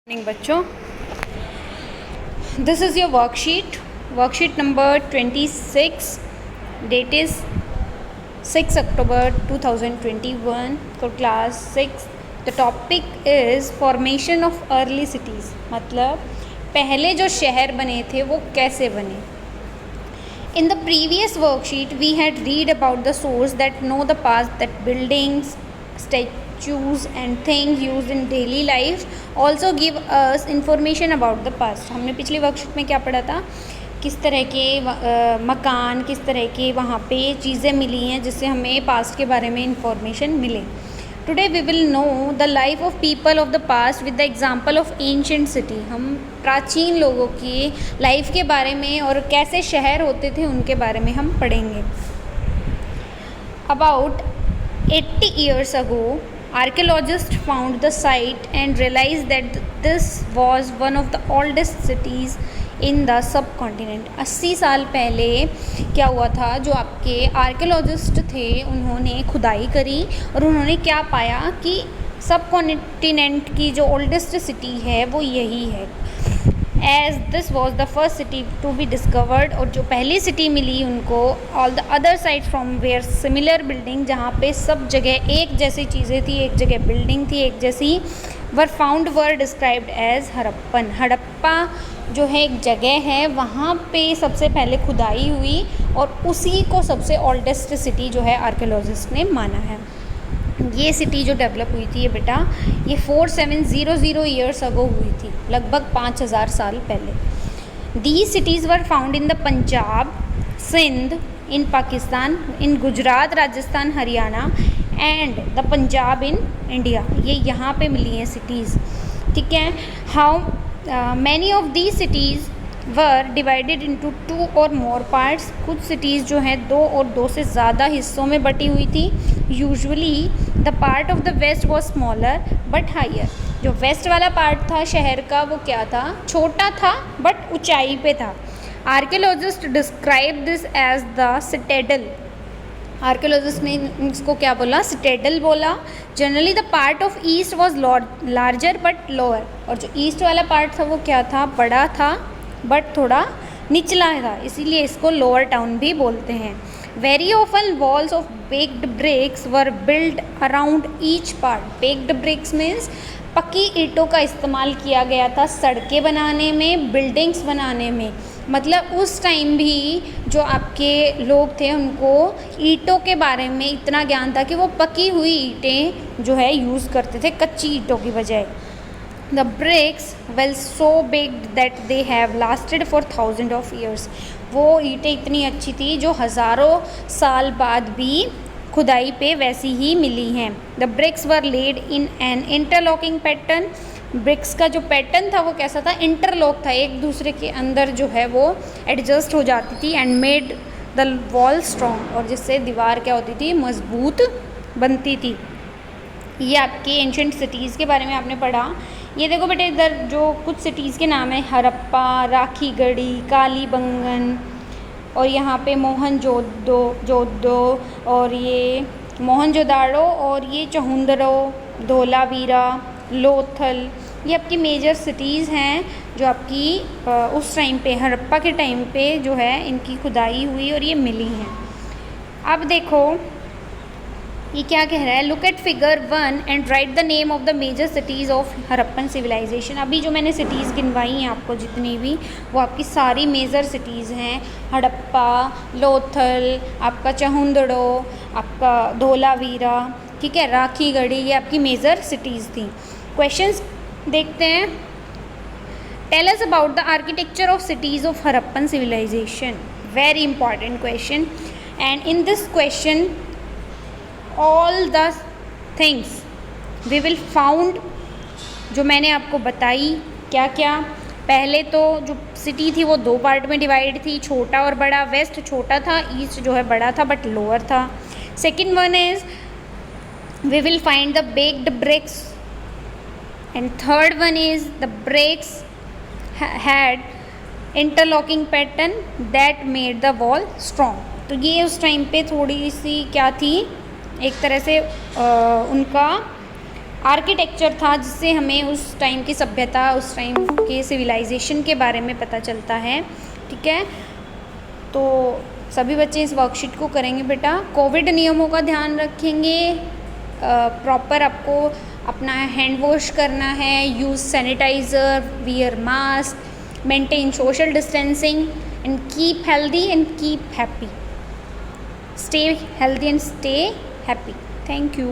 Morning बच्चों, this is your worksheet number 26. That is 6 October 2021 for class 6. The topic is formation of early cities, मतलब पहले जो शहर बने थे वो कैसे बने. In the previous worksheet, we had read about the source that know the past, that buildings, statues and things used in daily life also give us information about the past. हमने पिछली वर्कशीट में क्या पढ़ा था, किस तरह के मकान, किस तरह के वहाँ पे चीज़ें मिली हैं जिससे हमें पास्ट के बारे में इंफॉर्मेशन मिले. Today we will know the life of people of the past with the example of ancient city. हम प्राचीन लोगों की लाइफ के बारे में और कैसे शहर होते थे उनके बारे में हम पढ़ेंगे. About 80 years ago, archaeologists found the site and realized that this was one of the oldest cities in the sub continent. 80 साल पहले क्या हुआ था, जो आपके आर्कियोलॉजिस्ट थे उन्होंने खुदाई करी और उन्होंने क्या पाया कि सब कॉन्टिनेंट की जो ओल्डेस्ट सिटी है वो यही है. As this was the first city to be discovered, और जो पहली सिटी मिली उनको all the other side from where similar building, जहाँ पे सब जगह एक जैसी चीज़ें थी, एक जगह बिल्डिंग थी एक जैसी, were found were described as Harappan. Harappa जो है एक जगह है, वहाँ पे सबसे पहले खुदाई हुई और उसी को सबसे ओल्डेस्ट सिटी जो है आर्कियोलॉजिस्ट ने माना है. ये सिटी जो डेवलप हुई थी ये बेटा, ये 4700 ईयर्स अगो हुई थी, लगभग 5000 साल पहले. These cities were found in the Punjab, Sindh in Pakistan, in Gujarat, Rajasthan, Haryana and the Punjab in India. ये यहाँ पे मिली हैं सिटीज़, ठीक है. How many of these cities were divided into 2 और मोर पार्ट्स. कुछ सिटीज़ जो हैं 2 और 2 से ज़्यादा हिस्सों में बटी हुई थी. Usually the part of the west was smaller but higher. जो वेस्ट वाला पार्ट था शहर का वो क्या था, छोटा था बट ऊंचाई पे था. Archaeologist describe this as the citadel. Archaeologist ने इसको क्या बोला, सिटेडल बोला. Generally the part of east was larger but lower. और जो ईस्ट वाला पार्ट था वो क्या था, बड़ा था बट थोड़ा निचला था, इसीलिए इसको लोअर टाउन भी बोलते हैं. Very often walls of baked bricks were build around each part. Baked bricks means पक्की ईंटों का इस्तेमाल किया गया था सड़कें बनाने में, बिल्डिंग्स बनाने में. मतलब उस टाइम भी जो आपके लोग थे उनको ईंटों के बारे में इतना ज्ञान था कि वो पकी हुई ईंटें जो है यूज़ करते थे कच्ची ईंटों की बजाय. The bricks well so baked that they have lasted for thousands of years. वो ईंटें इतनी अच्छी थी जो हज़ारों साल बाद भी खुदाई पे वैसी ही मिली हैं. The bricks were laid in an interlocking pattern. Bricks का जो पैटर्न था वो कैसा था, इंटरलॉक था, एक दूसरे के अंदर जो है वो एडजस्ट हो जाती थी. And made the wall strong, और जिससे दीवार क्या होती थी, मजबूत बनती थी. ये आपके एंशेंट सिटीज़ के बारे में आपने पढ़ा. ये देखो बेटे, इधर जो कुछ सिटीज़ के नाम है, हड़प्पा, राखीगढ़ी, कालीबंगन, और यहाँ पे मोहनजोदड़ो, और ये मोहनजोदाड़ो, और ये चहुंदरो, धोलावीरा, लोथल. ये आपकी मेजर सिटीज़ हैं जो आपकी उस टाइम पे, हड़प्पा के टाइम पे जो है इनकी खुदाई हुई और ये मिली हैं. अब देखो ये क्या कह रहा है, look at figure 1 and write the name of the major cities of Harappan civilisation. अभी जो मैंने सिटीज़ गिनवाई हैं आपको जितनी भी, वो आपकी सारी मेजर सिटीज़ हैं. हड़प्पा, लोथल, आपका चहुंदड़ो, आपका धोलावीरा, ठीक है, राखीगढ़ी, ये आपकी मेजर सिटीज़ थी. क्वेश्चंस देखते हैं. Tell us about the architecture of cities of Harappan civilisation. Very important question. And in this question all the things we will found, जो मैंने आपको बताई क्या क्या. पहले तो जो सिटी थी वो 2 पार्ट में डिवाइड थी, छोटा और बड़ा. वेस्ट छोटा था, ईस्ट जो है बड़ा था बट लोअर था. Second one is we will find the baked bricks, and third one is the bricks had interlocking pattern that made the wall strong. तो ये उस टाइम पे थोड़ी सी क्या थी, एक तरह से उनका आर्किटेक्चर था जिससे हमें उस टाइम की सभ्यता, उस टाइम के सिविलाइजेशन के बारे में पता चलता है। ठीक है, तो सभी बच्चे इस वर्कशीट को करेंगे बेटा। कोविड नियमों का ध्यान रखेंगे, प्रॉपर आपको अपना हैंड वॉश करना है, use sanitiser, wear mask, maintain social distancing and keep healthy and keep happy. Stay healthy and stay happy. Thank you.